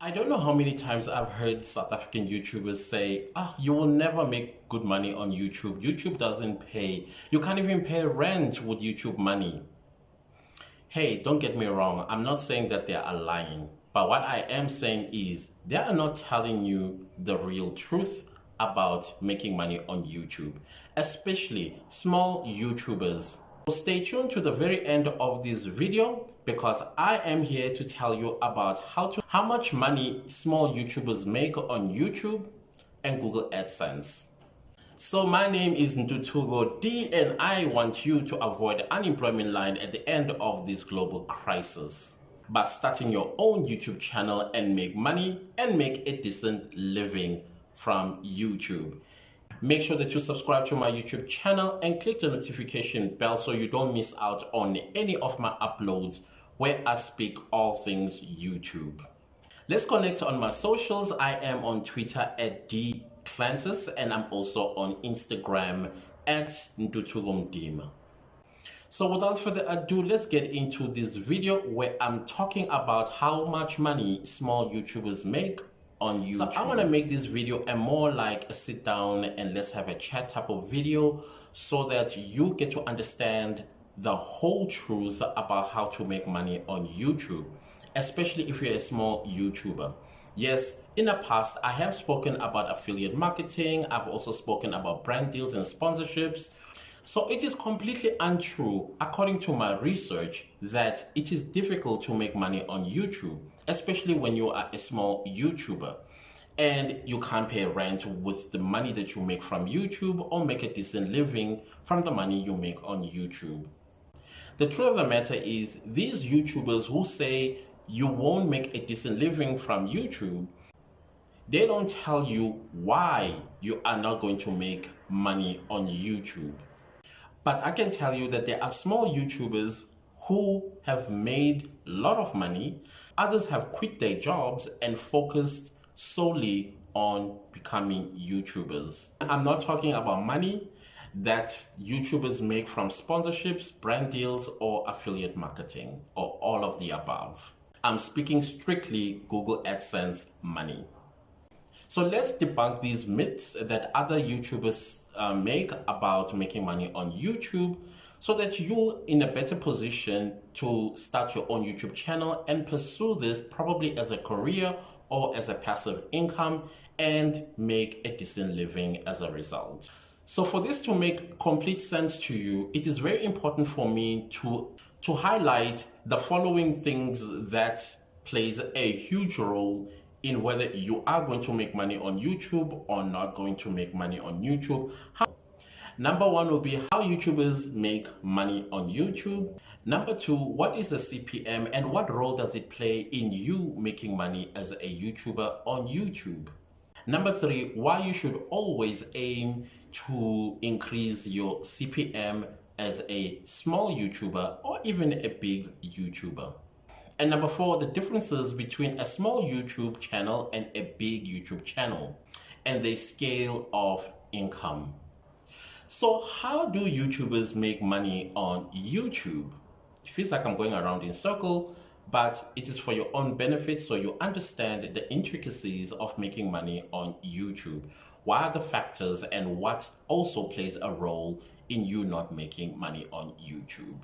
I don't know how many times I've heard South African YouTubers say, you will never make good money on YouTube. YouTube doesn't pay. You can't even pay rent with YouTube money. Hey, don't get me wrong. I'm not saying that they are lying. But what I am saying is they are not telling you the real truth about making money on YouTube, especially small YouTubers. So stay tuned to the very end of this video because I am here to tell you about how much money small YouTubers make on YouTube and Google AdSense. So my name is Ntutugo D and I want you to avoid the unemployment line at the end of this global crisis by starting your own YouTube channel and make money and make a decent living from YouTube. Make sure that you subscribe to my YouTube channel and click the notification bell so you don't miss out on any of my uploads where I speak all things YouTube. Let's connect on my socials. I am on Twitter at dclantis and I'm also on Instagram at ntutugomdim. So without further ado, let's get into this video where I'm talking about how much money small YouTubers make on YouTube. So I want to make this video a more like a sit down and let's have a chat type of video so that you get to understand the whole truth about how to make money on YouTube, especially if you're a small YouTuber. Yes, in the past, I have spoken about affiliate marketing. I've also spoken about brand deals and sponsorships. So it is completely untrue, according to my research, that it is difficult to make money on YouTube, especially when you are a small YouTuber and you can't pay rent with the money that you make from YouTube or make a decent living from the money you make on YouTube. The truth of the matter is, these YouTubers who say you won't make a decent living from YouTube, they don't tell you why you are not going to make money on YouTube. But I can tell you that there are small YouTubers who have made a lot of money. Others have quit their jobs and focused solely on becoming YouTubers. I'm not talking about money that YouTubers make from sponsorships, brand deals, or affiliate marketing, or all of the above. I'm speaking strictly Google AdSense money. So let's debunk these myths that other YouTubers make about making money on YouTube so that you're in a better position to start your own YouTube channel and pursue this probably as a career or as a passive income and make a decent living as a result. So for this to make complete sense to you, it is very important for me to highlight the following things that plays a huge role in whether you are going to make money on YouTube or not going to make money on YouTube. Number one will be how YouTubers make money on YouTube. Number two, what is a CPM and what role does it play in you making money as a YouTuber on YouTube? Number three, why you should always aim to increase your CPM as a small YouTuber or even a big YouTuber. And number four, the differences between a small YouTube channel and a big YouTube channel and the scale of income. So how do YouTubers make money on YouTube? It feels like I'm going around in circle, but it is for your own benefit so you understand the intricacies of making money on YouTube. What are the factors and what also plays a role in you not making money on YouTube?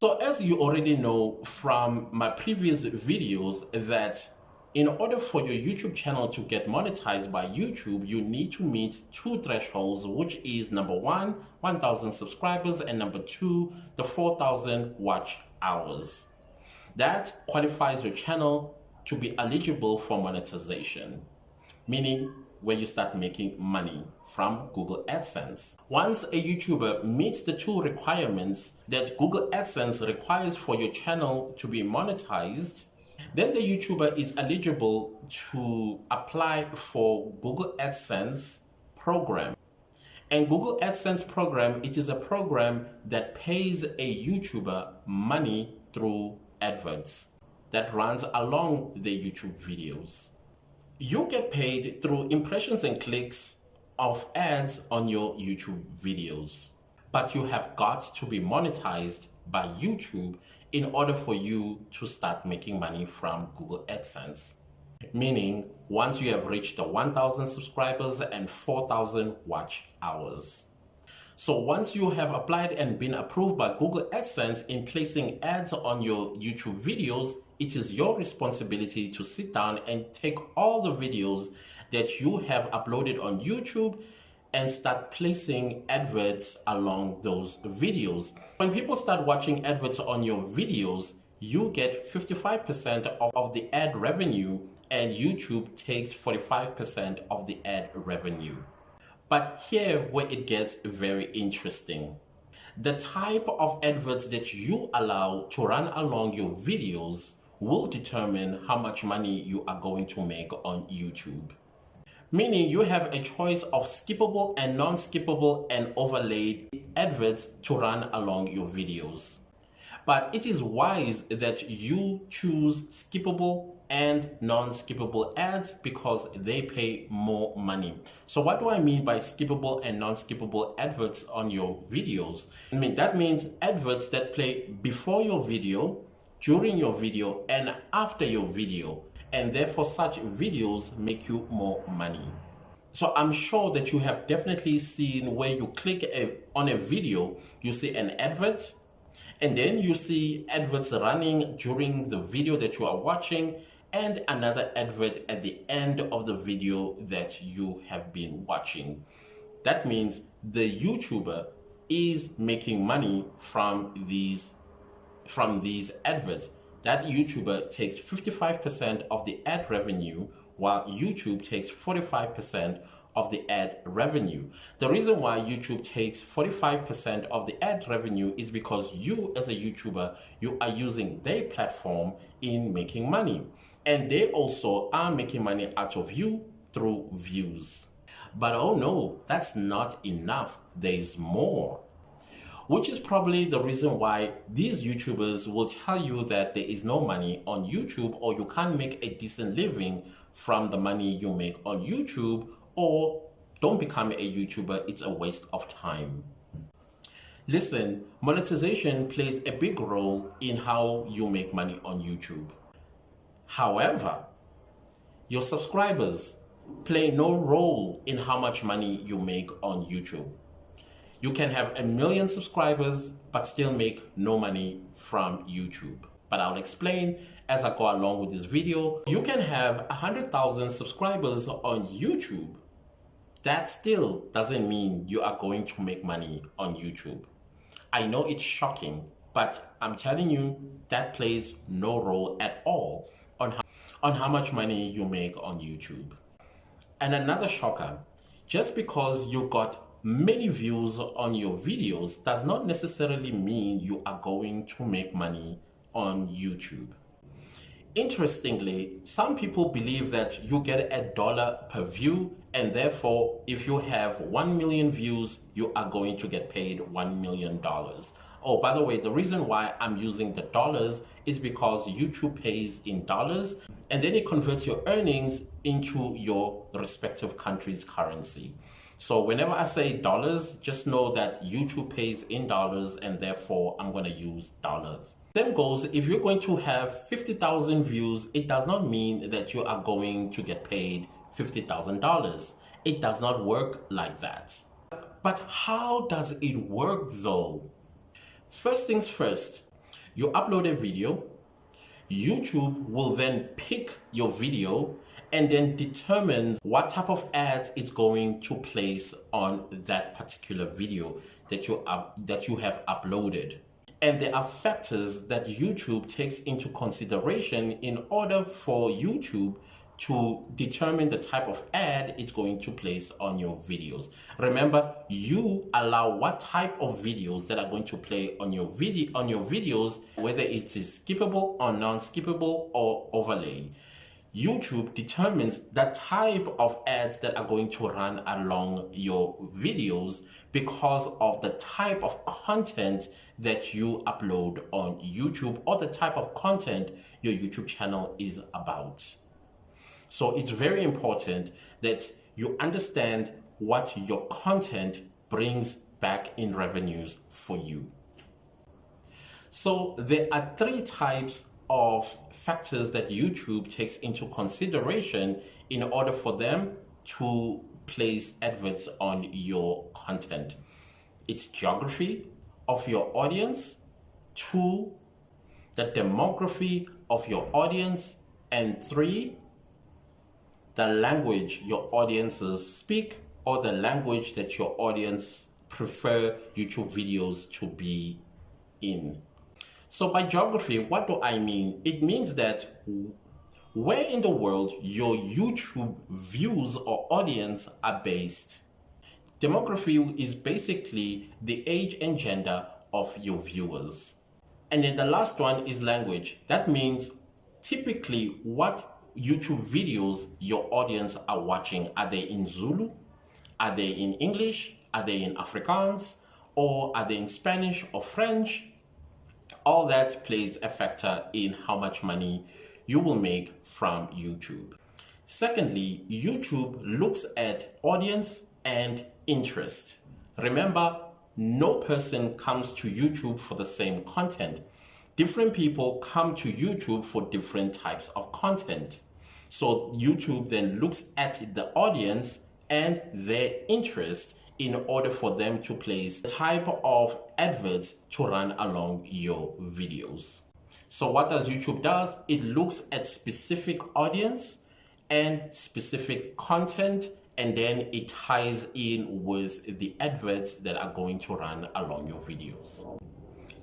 So as you already know from my previous videos that in order for your YouTube channel to get monetized by YouTube, you need to meet two thresholds, which is number one, 1,000 subscribers, and number two, the 4,000 watch hours. That qualifies your channel to be eligible for monetization, meaning when you start making money from Google AdSense. Once a YouTuber meets the two requirements that Google AdSense requires for your channel to be monetized, then the YouTuber is eligible to apply for Google AdSense program. And Google AdSense program, it is a program that pays a YouTuber money through adverts that runs along the YouTube videos. You get paid through impressions and clicks of ads on your YouTube videos, but you have got to be monetized by YouTube in order for you to start making money from Google AdSense. meaning once you have reached the 1,000 subscribers and 4,000 watch hours. So once you have applied and been approved by Google AdSense in placing ads on your YouTube videos, it is your responsibility to sit down and take all the videos that you have uploaded on YouTube and start placing adverts along those videos. When people start watching adverts on your videos, you get 55% of the ad revenue and YouTube takes 45% of the ad revenue. But here where it gets very interesting. The type of adverts that you allow to run along your videos will determine how much money you are going to make on YouTube. Meaning you have a choice of skippable and non-skippable and overlaid adverts to run along your videos. But it is wise that you choose skippable and non-skippable ads because they pay more money. So what do I mean by skippable and non-skippable adverts on your videos? That means adverts that play before your video, during your video, and after your video. And therefore such videos make you more money. So I'm sure that you have definitely seen where you click on a video, you see an advert, and then you see adverts running during the video that you are watching and another advert at the end of the video that you have been watching. That means the YouTuber is making money from these adverts. That YouTuber takes 55% of the ad revenue while YouTube takes 45% of the ad revenue. The reason why YouTube takes 45% of the ad revenue is because you as a YouTuber, you are using their platform in making money. And they also are making money out of you through views. But oh no, that's not enough. There's more. Which is probably the reason why these YouTubers will tell you that there is no money on YouTube or you can't make a decent living from the money you make on YouTube, or don't become a YouTuber, it's a waste of time. Listen, monetization plays a big role in how you make money on YouTube. However, your subscribers play no role in how much money you make on YouTube. You can have 1 million subscribers but still make no money from YouTube. But I'll explain as I go along with this video. You can have 100,000 subscribers on YouTube. That still doesn't mean you are going to make money on YouTube. I know it's shocking, but I'm telling you that plays no role at all on how much money you make on YouTube. And another shocker, just because you got many views on your videos does not necessarily mean you are going to make money on YouTube. Interestingly, some people believe that you get $1 per view, and therefore if you have 1 million views, you are going to get paid $1 million. Oh, by the way, the reason why I'm using the dollars is because YouTube pays in dollars and then it converts your earnings into your respective country's currency. So whenever I say dollars, just know that YouTube pays in dollars and therefore I'm going to use dollars. Same goes, if you're going to have 50,000 views, it does not mean that you are going to get paid $50,000. It does not work like that. But how does it work though? First things first, you upload a video, YouTube will then pick your video and then determine what type of ads it's going to place on that particular video that you have uploaded. And there are factors that YouTube takes into consideration in order for YouTube to determine the type of ad it's going to place on your videos. Remember, you allow what type of videos that are going to play on your videos, whether it is skippable or non-skippable or overlay. YouTube determines the type of ads that are going to run along your videos because of the type of content that you upload on YouTube or the type of content your YouTube channel is about. So it's very important that you understand what your content brings back in revenues for you. So there are 3 types of factors that YouTube takes into consideration in order for them to place adverts on your content. It's geography of your audience, 2, the demography of your audience, and 3, the language your audiences speak or the language that your audience prefer YouTube videos to be in. So by geography, what do I mean? It means that where in the world your YouTube views or audience are based. Demography is basically the age and gender of your viewers. And then the last one is language. That means typically what YouTube videos your audience are watching. Are they in Zulu? Are they in English? Are they in Afrikaans? Or are they in Spanish or French? All that plays a factor in how much money you will make from YouTube. Secondly, YouTube looks at audience and interest. Remember, no person comes to YouTube for the same content. Different people come to YouTube for different types of content. So YouTube then looks at the audience and their interest in order for them to place the type of adverts to run along your videos. So what does YouTube does? It looks at specific audience and specific content, and then it ties in with the adverts that are going to run along your videos.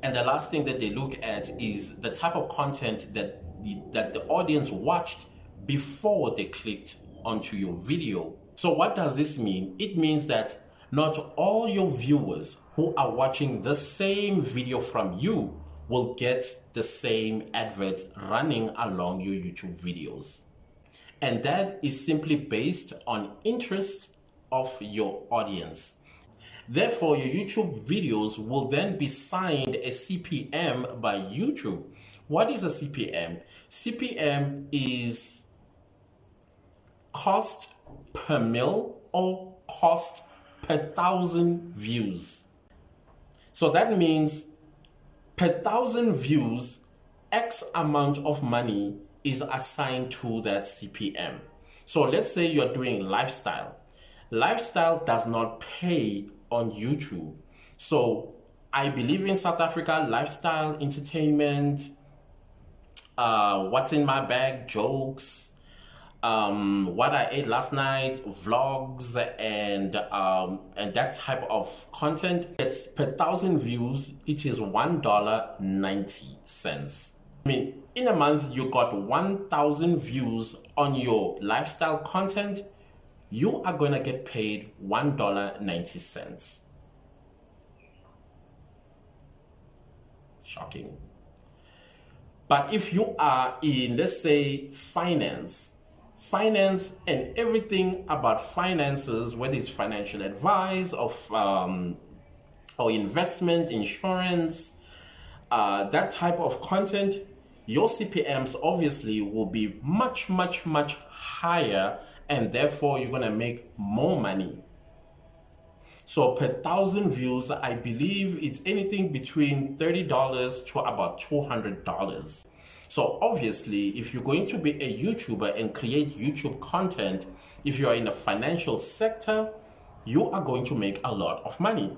And the last thing that they look at is the type of content that the audience watched before they clicked onto your video. So what does this mean? It means that not all your viewers who are watching the same video from you will get the same adverts running along your YouTube videos. And that is simply based on interest of your audience. Therefore, your YouTube videos will then be signed a CPM by YouTube. What is a CPM? CPM is cost per mil or cost per 1,000 views. So that means per 1,000 views, X amount of money is assigned to that CPM. So let's say you're doing lifestyle. Lifestyle does not pay on YouTube. So I believe in South Africa, lifestyle, entertainment, what's in my bag, jokes, what I ate last night, vlogs, and that type of content. It's per 1,000 views, it is $1.90. I mean, in a month, you got 1,000 views on your lifestyle content, you are going to get paid $1.90. Shocking. But if you are in, let's say, finance and everything about finances, whether it's financial advice or investment, insurance, that type of content, your CPMs obviously will be much, much, much higher, and therefore you're going to make more money. So per 1,000 views, I believe it's anything between $30 to about $200. So obviously, if you're going to be a YouTuber and create YouTube content, if you are in the financial sector, you are going to make a lot of money.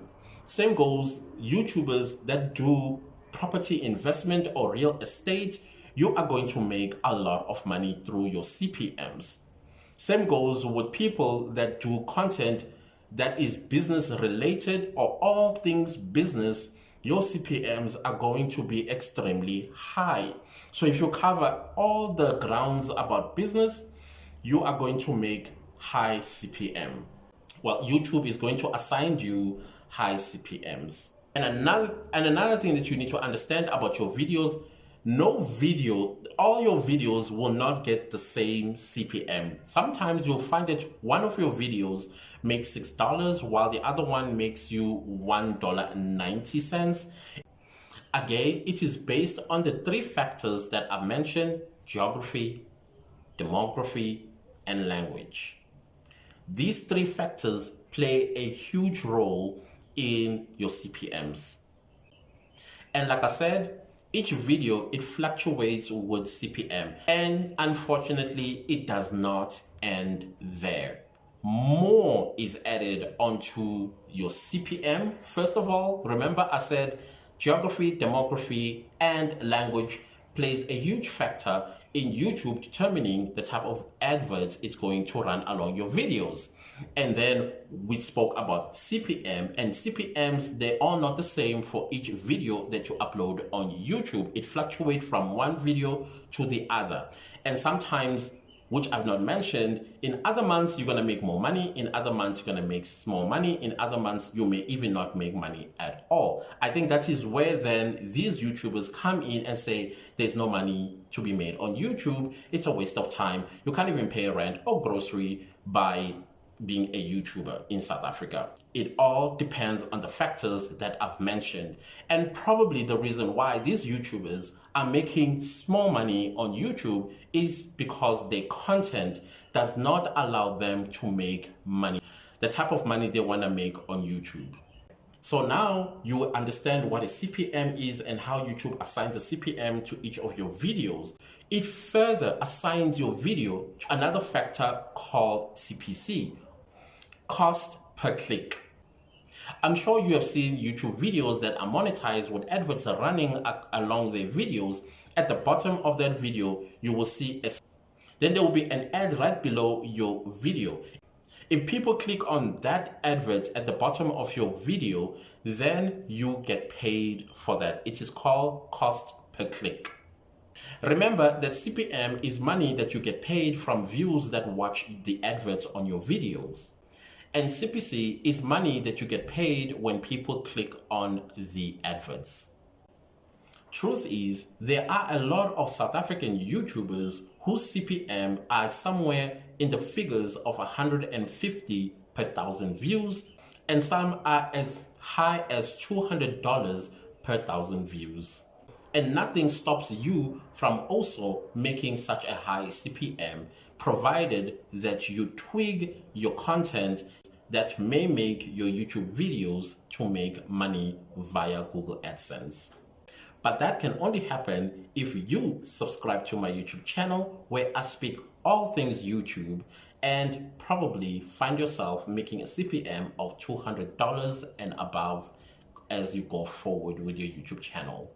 Same goes YouTubers that do property investment or real estate, you are going to make a lot of money through your CPMs. Same goes with people that do content that is business related or all things business, your CPMs are going to be extremely high. So if you cover all the grounds about business, you are going to make high CPM. Well, YouTube is going to assign you high CPMs. And another thing that you need to understand about your videos, all your videos will not get the same CPM. Sometimes you'll find that one of your videos makes $6 while the other one makes you $1.90. Again, it is based on the 3 factors that are mentioned: geography, demography, and language. These 3 factors play a huge role in your CPMs. And like I said, Each video, it fluctuates with CPM, and unfortunately it does not end there. More is added onto your CPM. First of all, remember I said geography, demography, and language plays a huge factor in YouTube determining the type of adverts it's going to run along your videos. And then we spoke about CPM, and CPMs, they are not the same for each video that you upload on YouTube. It fluctuates from one video to the other. And sometimes, which I've not mentioned, in other months you're going to make more money, in other months you're going to make small money, in other months you may even not make money at all. I think that is where then these YouTubers come in and say there's no money to be made on YouTube, it's a waste of time, you can't even pay rent or grocery by being a YouTuber in South Africa. It all depends on the factors that I've mentioned. And probably the reason why these YouTubers are making small money on YouTube is because their content does not allow them to make money, the type of money they want to make on YouTube. So now you understand what a CPM is and how YouTube assigns a CPM to each of your videos. It further assigns your video to another factor called CPC, cost per click. I'm sure you have seen YouTube videos that are monetized with adverts running along their videos. At the bottom of that video, you will see then there will be an ad right below your video. If people click on that advert at the bottom of your video, then you get paid for that. It is called cost per click. Remember that CPM is money that you get paid from views that watch the adverts on your videos. And CPC is money that you get paid when people click on the adverts. Truth is, there are a lot of South African YouTubers whose CPM are somewhere in the figures of 150 per thousand views, and some are as high as $200 per thousand views. And nothing stops you from also making such a high CPM, provided that you twig your content that may make your YouTube videos to make money via Google AdSense. But that can only happen if you subscribe to my YouTube channel, where I speak all things YouTube, and probably find yourself making a CPM of $200 and above as you go forward with your YouTube channel.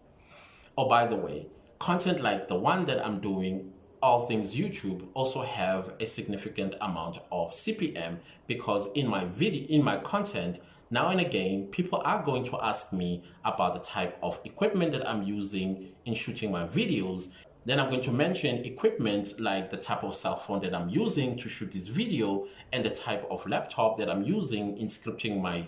Oh, by the way, content like the one that I'm doing, all things YouTube, also have a significant amount of CPM, because in my content, now and again, people are going to ask me about the type of equipment that I'm using in shooting my videos. Then I'm going to mention equipment like the type of cell phone that I'm using to shoot this video, and the type of laptop that I'm using in scripting my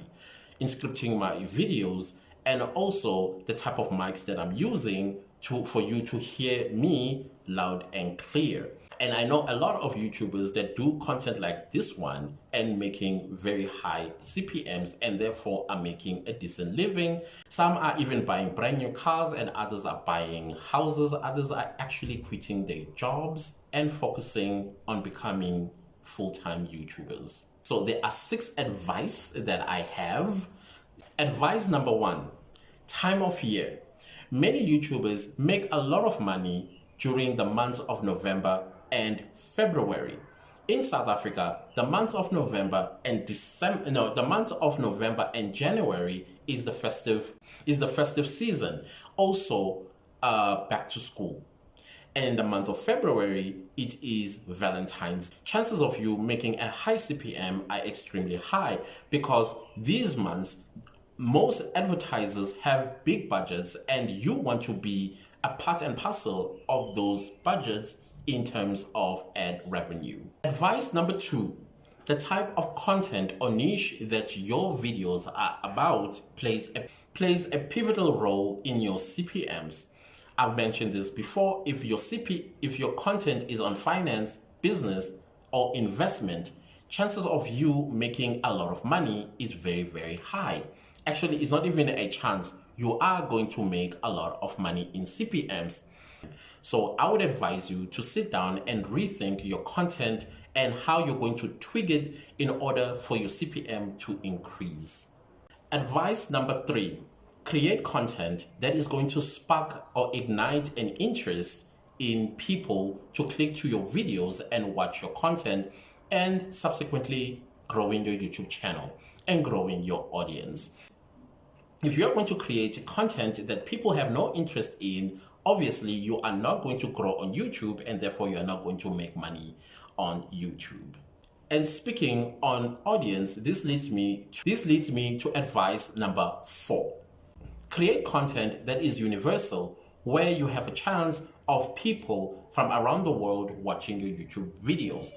videos, and also the type of mics that I'm using for you to hear me loud and clear. And I know a lot of YouTubers that do content like this one and making very high CPMs, and therefore are making a decent living. Some are even buying brand new cars, and others are buying houses. Others are actually quitting their jobs and focusing on becoming full-time YouTubers. So there are 6 advice that I have. Advice number 1, time of year. Many YouTubers make a lot of money during the months of November and February. In South Africa, the months of November and January is the festive season. Also, back to school. And in the month of February, it is Valentine's. Chances of you making a high CPM are extremely high, because these months, most advertisers have big budgets, and you want to be a part and parcel of those budgets in terms of ad revenue. Advice number 2, the type of content or niche that your videos are about plays a pivotal role in your CPMs. I've mentioned this before. If your content is on finance, business, or investment, chances of you making a lot of money is very, very high. Actually, it's not even a chance. You are going to make a lot of money in CPMs. So I would advise you to sit down and rethink your content and how you're going to twig it in order for your CPM to increase. Advice number 3, Create content that is going to spark or ignite an interest in people to click to your videos and watch your content, and subsequently growing your YouTube channel and growing your audience. If you're going to create content that people have no interest in, obviously you are not going to grow on YouTube, and therefore you are not going to make money on YouTube. And speaking on audience, this leads me to advice number 4. Create content that is universal, where you have a chance of people from around the world watching your YouTube videos.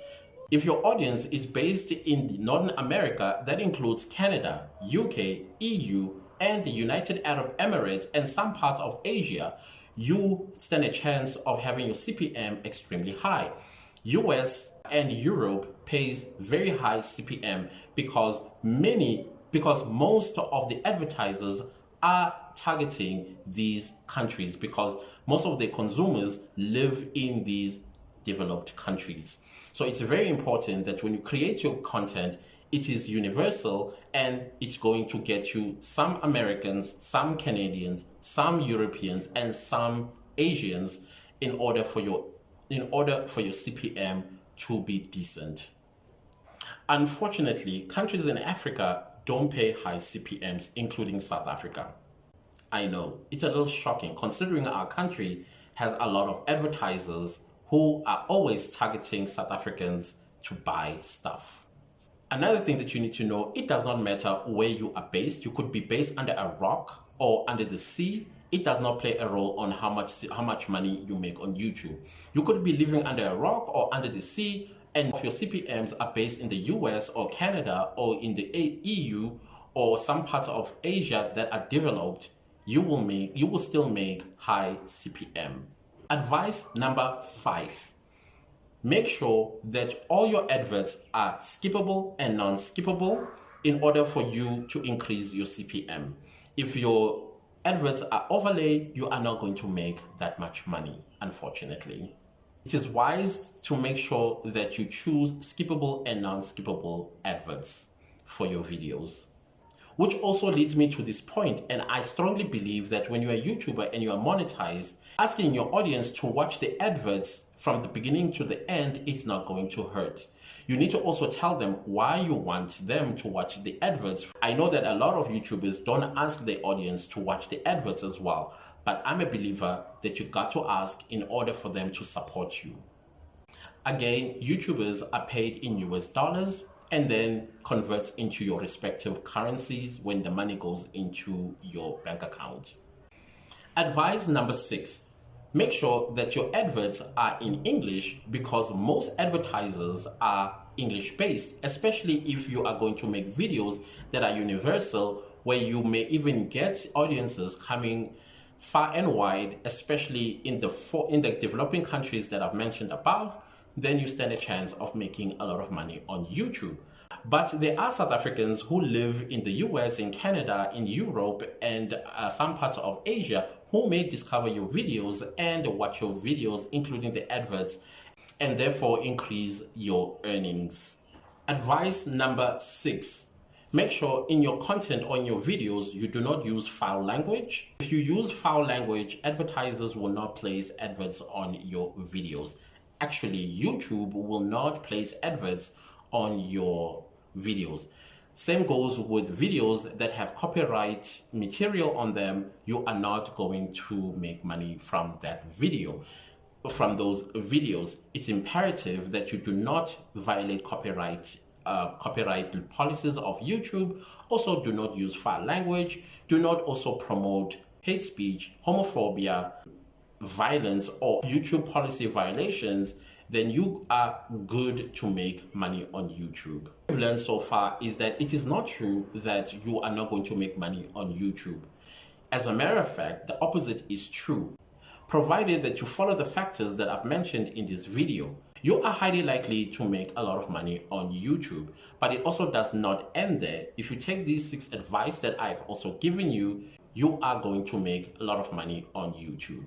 If your audience is based in Northern America, that includes Canada, UK, EU, and the United Arab Emirates, and some parts of Asia, you stand a chance of having your CPM extremely high. US and Europe pays very high CPM because most of the advertisers are targeting these countries, because most of the consumers live in these developed countries. So it's very important that when you create your content, it is universal, and it's going to get you some Americans, some Canadians, some Europeans, and some Asians in order for your CPM to be decent. Unfortunately, countries in Africa don't pay high CPMs, including South Africa. I know, it's a little shocking considering our country has a lot of advertisers who are always targeting South Africans to buy stuff. Another thing that you need to know, it does not matter where you are based. You could be based under a rock or under the sea. It does not play a role on how much money you make on YouTube. You could be living under a rock or under the sea, and if your CPMs are based in the US or Canada or in the EU or some parts of Asia that are developed, you will still make high CPM. Advice number 5. Make sure that all your adverts are skippable and non-skippable in order for you to increase your CPM. If your adverts are overlay, you are not going to make that much money, unfortunately. It is wise to make sure that you choose skippable and non-skippable adverts for your videos. Which also leads me to this point, and I strongly believe that when you're a YouTuber and you are monetized, asking your audience to watch the adverts from the beginning to the end, it's not going to hurt. You need to also tell them why you want them to watch the adverts. I know that a lot of YouTubers don't ask their audience to watch the adverts as well, but I'm a believer that you got to ask in order for them to support you. Again, YouTubers are paid in US dollars and then converts into your respective currencies when the money goes into your bank account. Advice number 6. Make sure that your adverts are in English, because most advertisers are English based, especially if you are going to make videos that are universal, where you may even get audiences coming far and wide, especially in the developing countries that I've mentioned above. Then you stand a chance of making a lot of money on YouTube. But there are South Africans who live in the US, in Canada, in Europe, and some parts of Asia who may discover your videos and watch your videos, including the adverts, and therefore increase your earnings. Advice number 6. Make sure in your content or in your videos, you do not use foul language. If you use foul language, advertisers will not place adverts on your videos. Actually, YouTube will not place adverts on your videos. Same goes with videos that have copyright material on them. You are not going to make money from that video. From those videos, it's imperative that you do not violate copyright policies of YouTube. Also, do not use foul language. Do not also promote hate speech, homophobia, violence, or YouTube policy violations. Then you are good to make money on YouTube. What I've learned so far is that it is not true that you are not going to make money on YouTube. As a matter of fact, the opposite is true. Provided that you follow the factors that I've mentioned in this video, you are highly likely to make a lot of money on YouTube. But it also does not end there. If you take these 6 advice that I've also given you, you are going to make a lot of money on YouTube.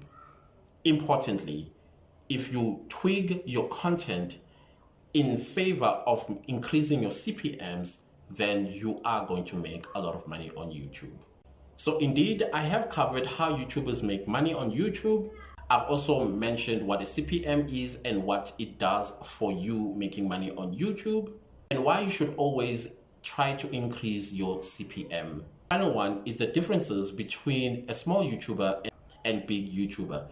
Importantly, if you twig your content in favor of increasing your CPMs, then you are going to make a lot of money on YouTube. So indeed, I have covered how YouTubers make money on YouTube. I've also mentioned what a CPM is and what it does for you making money on YouTube, and why you should always try to increase your CPM. Final one is the differences between a small YouTuber and big YouTuber.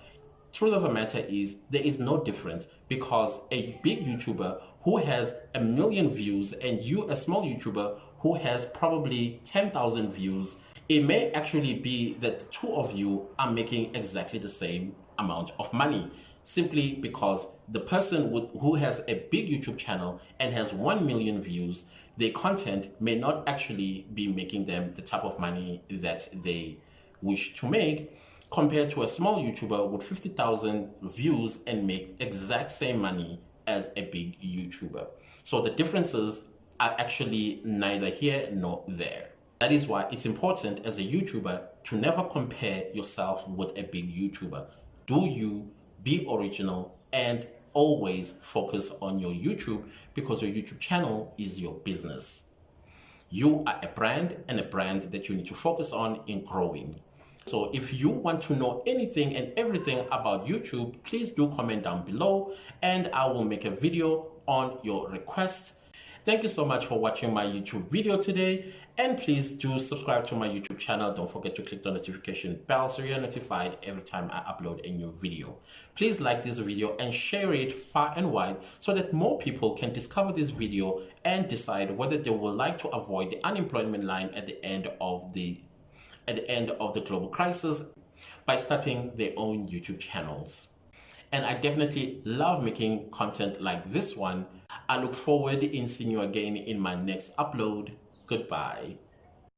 Truth of the matter is there is no difference, because a big YouTuber who has 1 million views and you a small YouTuber who has probably 10,000 views, it may actually be that the two of you are making exactly the same amount of money, simply because the person who has a big YouTube channel and has 1 million views, their content may not actually be making them the type of money that they wish to make, compared to a small YouTuber with 50,000 views and make exact same money as a big YouTuber. So the differences are actually neither here nor there. That is why it's important as a YouTuber to never compare yourself with a big YouTuber. Do you, be original, and always focus on your YouTube, because your YouTube channel is your business. You are a brand, and a brand that you need to focus on in growing. So if you want to know anything and everything about YouTube, please do comment down below and I will make a video on your request. Thank you so much for watching my YouTube video today, and please do subscribe to my YouTube channel. Don't forget to click the notification bell so you're notified every time I upload a new video. Please like this video and share it far and wide so that more people can discover this video and decide whether they would like to avoid the unemployment line at the end of the global crisis by starting their own YouTube channels. And I definitely love making content like this one. I look forward in seeing you again in my next upload. Goodbye.